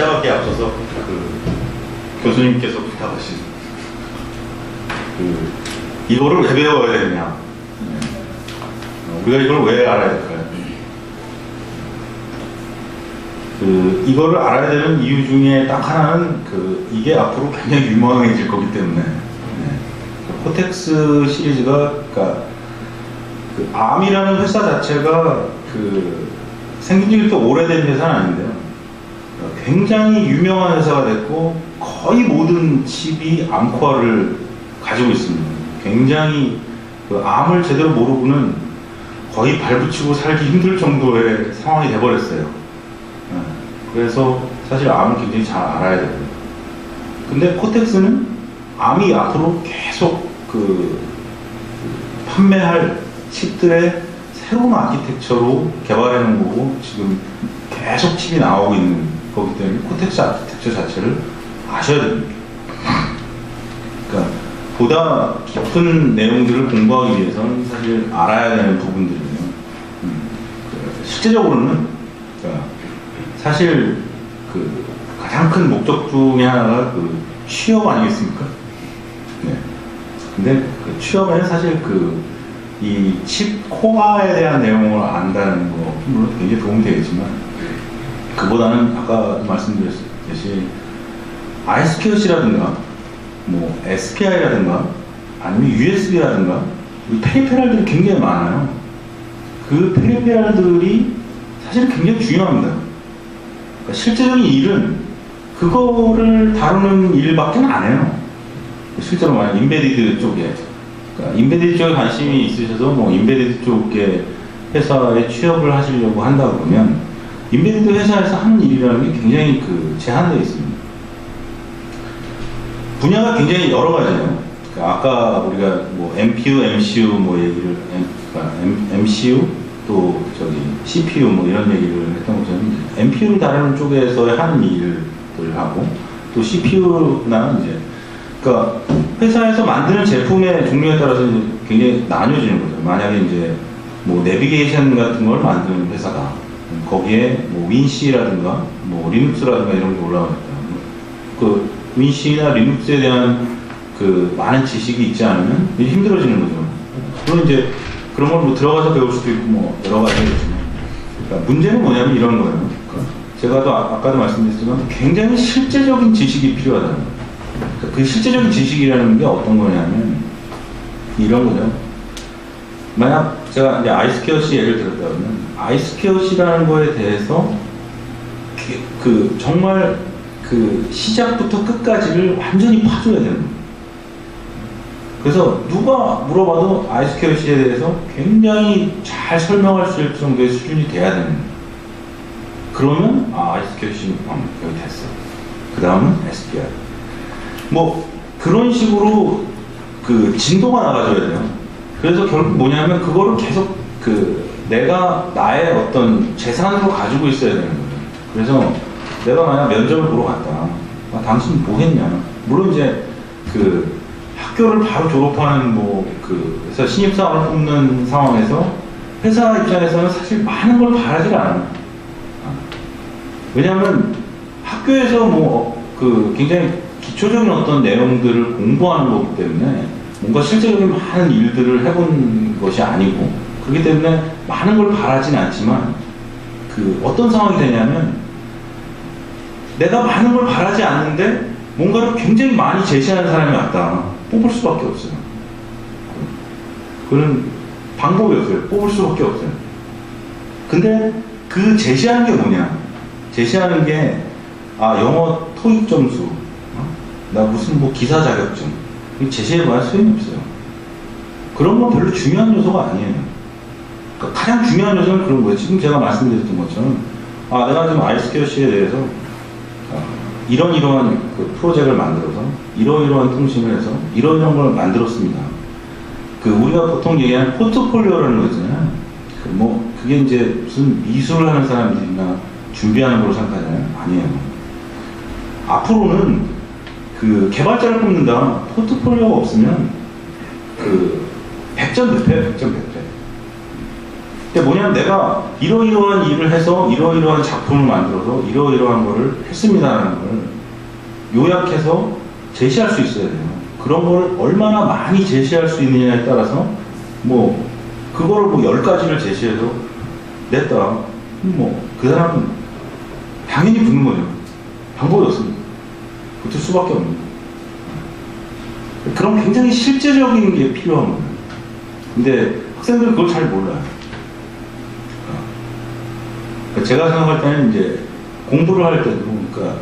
시작하기 앞서서 교수님께서 부탁하신 이거를 왜 배워야 되느냐, 우리가 이걸 왜 알아야 될까요? 이거를 알아야 되는 이유 중에 딱 하나는 이게 앞으로 굉장히 유명해질 거기 때문에. 코텍스 시리즈가, 그러니까 암이라는 회사 자체가 생긴 지 그렇게 오래된 회사는 아닌데요, 굉장히 유명한 회사가 됐고 거의 모든 칩이 암코어를 가지고 있습니다. 굉장히 암을 제대로 모르고는 거의 발붙이고 살기 힘들 정도의 상황이 돼버렸어요. 그래서 사실 암을 굉장히 잘 알아야 됩니다. 근데 코텍스는 암이 앞으로 계속 판매할 칩들의 새로운 아키텍처로 개발해놓은 거고 지금 계속 칩이 나오고 있는 거기 때문에 코텍스 아키텍처 자체를 아셔야 됩니다. 그러니까 보다 깊은 내용들을 공부하기 위해서는 사실 알아야 되는 부분들이에요. 실제적으로는 사실 가장 큰 목적 중에 하나가 취업 아니겠습니까? 네. 근데 취업에는 사실 이 칩 코어에 대한 내용을 안다는 거 물론 굉장히 도움이 되겠지만, 그보다는 아까 말씀드렸듯이 iSQL이라든가 뭐 SPI라든가 아니면 USB라든가 이 페리페랄들이 굉장히 많아요. 그 페리페랄들이 사실 굉장히 중요합니다. 그러니까 실제적인 일은 그거를 다루는 일밖에 안 해요. 실제로 만약 인베디드 쪽에, 그러니까 인베디드 쪽에 관심이 있으셔서 뭐 인베디드 쪽의 회사에 취업을 하시려고 한다 그러면 인베디드 회사에서 하는 일이라는 게 굉장히 제한되어 있습니다. 분야가 굉장히 여러 가지예요. 그러니까 아까 우리가 뭐 MPU, MCU 뭐 얘기를, 그러니까 MCU 또 CPU 뭐 이런 얘기를 했던 것처럼 MPU를 다루는 쪽에서 하는 일을 하고, 또 CPU나 그러니까 회사에서 만드는 제품의 종류에 따라서 이제 굉장히 나뉘어지는 거죠. 만약에 이제 뭐 내비게이션 같은 걸 만드는 회사다. 거기에 뭐 윈C라든가 뭐 리눅스라든가 이런 게 올라오니까 윈C나 리눅스에 대한 많은 지식이 있지 않으면 힘들어지는 거죠. 물론 이제 그런 걸 뭐 들어가서 배울 수도 있고 뭐 여러 가지겠지만, 그러니까 문제는 뭐냐면 이런 거예요. 그러니까 제가 또 아까도 말씀드렸지만 굉장히 실제적인 지식이 필요하다는 거예요. 그러니까 그 실제적인 지식이라는 게 어떤 거냐면 이런 거죠. 만약 제가 이제 아이스퀘어시 예를 들었다면 아이스퀘어시라는 거에 대해서 정말 시작부터 끝까지를 완전히 파줘야 되는 거예요. 그래서 누가 물어봐도 아이스퀘어시에 대해서 굉장히 잘 설명할 수 있을 정도의 수준이 돼야 되는 거예요. 그러면 아이스퀘어시 여기 됐어. 그 다음은 SPI. 뭐 그런 식으로 진도가 나가줘야 돼요. 그래서 결국 뭐냐면 그거를 계속 내가 나의 어떤 재산으로 가지고 있어야 되는 거예요. 그래서 내가 만약 면접을 보러 갔다. 당신 뭐 했냐? 물론 이제 학교를 바로 졸업하는 그래서 신입사원을 뽑는 상황에서 회사 입장에서는 사실 많은 걸 바라질 않아요. 왜냐하면 학교에서 굉장히 기초적인 어떤 내용들을 공부하는 거기 때문에 뭔가 실제적인 많은 일들을 해본 것이 아니고, 그렇기 때문에 많은 걸 바라진 않지만 어떤 상황이 되냐면 내가 많은 걸 바라지 않는데 뭔가를 굉장히 많이 제시하는 사람이 왔다. 뽑을 수밖에 없어요. 그런 방법이 없어요. 뽑을 수밖에 없어요. 근데 제시하는 게 뭐냐? 제시하는 게 영어 토익 점수, 나 무슨 뭐 기사 자격증, 제시해봐야 소용이 없어요. 그런 건 별로 중요한 요소가 아니에요. 그러니까 가장 중요한 요소는 그런 거예요. 지금 제가 말씀드렸던 것처럼 내가 지금 아이스퀘어시에 대해서 이러한 프로젝트를 만들어서 이러한 통신을 해서 이런 걸 만들었습니다. 우리가 보통 얘기하는 포트폴리오라는 거 있잖아요. 그게 이제 무슨 미술을 하는 사람들이나 준비하는 걸로 생각하잖아요. 아니에요. 앞으로는 개발자를 뽑는다. 포트폴리오가 없으면 100점 100패. 근데 뭐냐면 내가 이러이러한 일을 해서 이러이러한 작품을 만들어서 이러이러한 거를 했습니다라는 걸 요약해서 제시할 수 있어야 돼요. 그런 걸 얼마나 많이 제시할 수 있느냐에 따라서 뭐 그거를 뭐 10가지를 제시해서 냈다. 뭐 그 사람은 당연히 붙는 거죠. 방법이 없습니다. 붙을 수밖에 없는 거예요. 그런 굉장히 실제적인 게 필요한 거예요. 근데 학생들은 그걸 잘 몰라요. 그러니까 제가 생각할 때는 이제 공부를 할 때도, 그러니까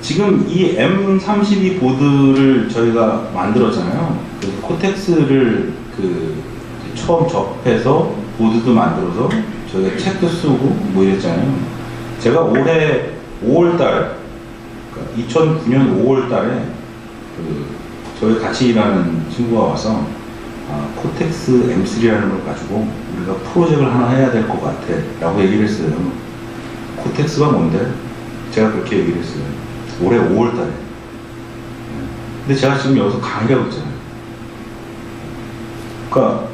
지금 이 M32 보드를 저희가 만들었잖아요. 그래서 코텍스를 처음 접해서 보드도 만들어서 저희가 책도 쓰고 뭐 이랬잖아요. 제가 올해 5월달, 그러니까 2009년 5월달에 저희 같이 일하는 친구가 와서 코텍스 M3라는 걸 가지고 우리가 프로젝트를 하나 해야 될 것 같아 라고 얘기를 했어요. 코텍스가 뭔데? 제가 그렇게 얘기를 했어요. 올해 5월달에. 근데 제가 지금 여기서 강의를 하고 있잖아요. 그러니까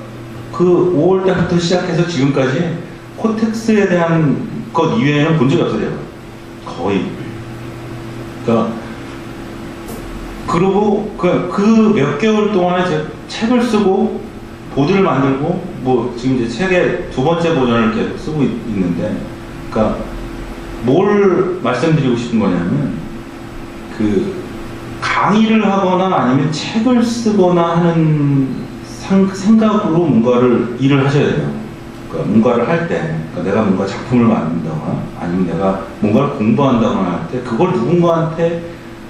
그 5월달부터 시작해서 지금까지 코텍스에 대한 것 이외에는 본 적이 없어요. 제가. 거의. 그러니까 그리고 그 몇 개월 동안에 제가 책을 쓰고 보드를 만들고 뭐 지금 이제 책의 2번째 버전을 계속 쓰고 있는데, 그러니까 뭘 말씀드리고 싶은 거냐면 강의를 하거나 아니면 책을 쓰거나 하는 생각으로 뭔가를 일을 하셔야 돼요. 그러니까 뭔가를 할 때, 그러니까 내가 뭔가 작품을 만든다거나 아니면 내가 뭔가를 공부한다거나 할 때 그걸 누군가한테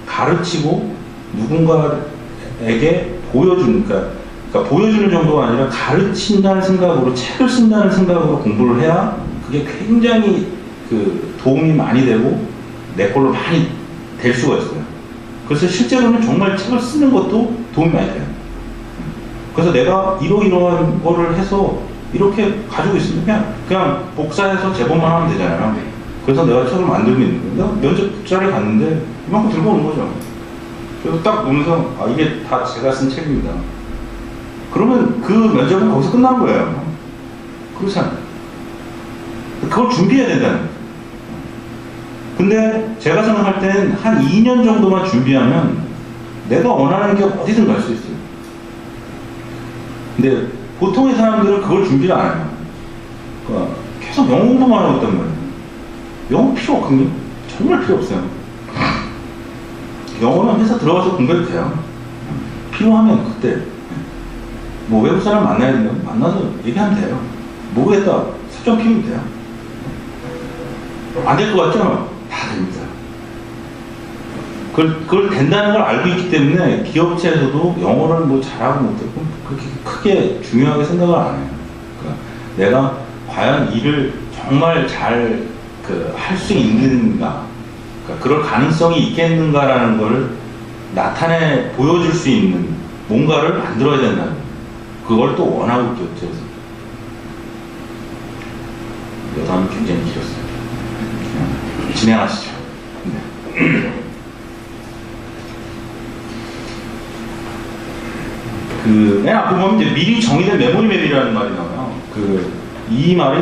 가르치고 누군가에게 보여주는, 그러니까 보여주는 정도가 아니라 가르친다는 생각으로, 책을 쓴다는 생각으로 공부를 해야 그게 굉장히 도움이 많이 되고 내 걸로 많이 될 수가 있어요. 그래서 실제로는 정말 책을 쓰는 것도 도움이 많이 돼요. 그래서 내가 이러이러한 거를 해서 이렇게 가지고 있으면 그냥 복사해서 제본만 하면 되잖아요. 그래서 내가 책을 만들고 있는 거예요. 면접 자리에 갔는데 이만큼 들고 오는 거죠. 그래서 딱 보면서 이게 다 제가 쓴 책입니다. 그러면 그 면접은 거기서 끝난 거예요. 그렇잖아요. 그걸 준비해야 된다는 거예요. 근데 제가 생각할 때는 한 2년 정도만 준비하면 내가 원하는 게 어디든 갈 수 있어요. 근데 보통의 사람들은 그걸 준비를 안 해요. 그러니까 계속 영어 공부만 하고 있단 말이에요. 영어 필요 없거든요. 정말 필요 없어요. 영어는 회사 들어가서 공부해도 돼요. 필요하면 그때 뭐 외국 사람 만나야 된다면 만나서 얘기하면 돼요. 모르겠다. 설정 피우면 돼요. 안 될 것 같죠? 다 됩니다. 그걸 된다는 걸 알고 있기 때문에 기업체에서도 영어를 뭐 잘하고 못하고 그렇게 크게 중요하게 생각을 안 해요. 그러니까 내가 과연 일을 정말 잘 할 수 있는가, 그러니까 그럴 가능성이 있겠는가라는 걸 보여줄 수 있는 뭔가를 만들어야 된다는 거예요. 그걸 또 원하고 기업체에서. 여담이 굉장히 길었어요. 진행하시죠. 네. 맨 앞에 보면 이제 미리 정의된 메모리 맵이라는 말이 나와요. 이 말이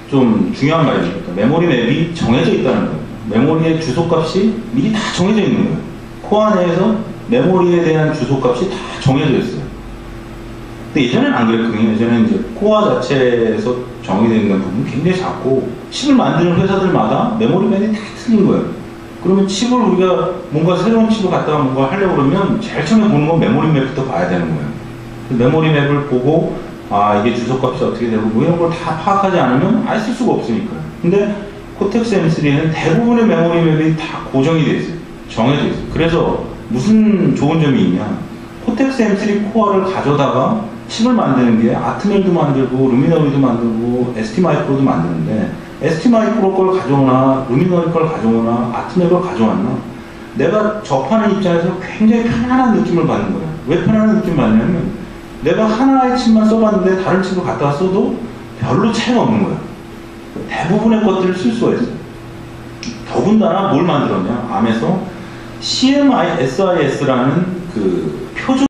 좀 중요한 말이에요. 그러니까 메모리 맵이 정해져 있다는 거예요. 메모리의 주소값이 미리 다 정해져 있는 거예요. 코어 내에서 메모리에 대한 주소값이 다 정해져 있어요. 근데 예전에는 안 그랬거든요. 예전에는 이제 코어 자체에서 정의되어 있는 부분이 굉장히 작고, 칩을 만드는 회사들마다 메모리 맵이 다 틀린 거예요. 그러면 칩을 우리가 뭔가 새로운 칩을 갖다가 뭔가 하려고 그러면 제일 처음에 보는 건 메모리 맵부터 봐야 되는 거예요. 메모리 맵을 보고 이게 주소값이 어떻게 되고 뭐 이런 걸 다 파악하지 않으면 아예 쓸 수가 없으니까요. 근데 코텍스 M3에는 대부분의 메모리 맵이 다 고정이 되어 있어요. 정해져 있어요. 그래서 무슨 좋은 점이 있냐, 코텍스 M3 코어를 가져다가 칩을 만드는 게 아트멜도 만들고 루미너리도 만들고 ST 마이크로도 만드는데, ST 마이크로 걸 가져오나 루미너리 걸 가져오나 아트멜 걸 가져왔나, 내가 접하는 입장에서 굉장히 편안한 느낌을 받는 거예요. 왜 편안한 느낌을 받냐면 내가 하나의 칩만 써봤는데 다른 칩을 갖다가 써도 별로 차이가 없는 거예요. 대부분의 것들을 쓸 수가 있어요. 더군다나 뭘 만들었냐, 암에서 CMISIS라는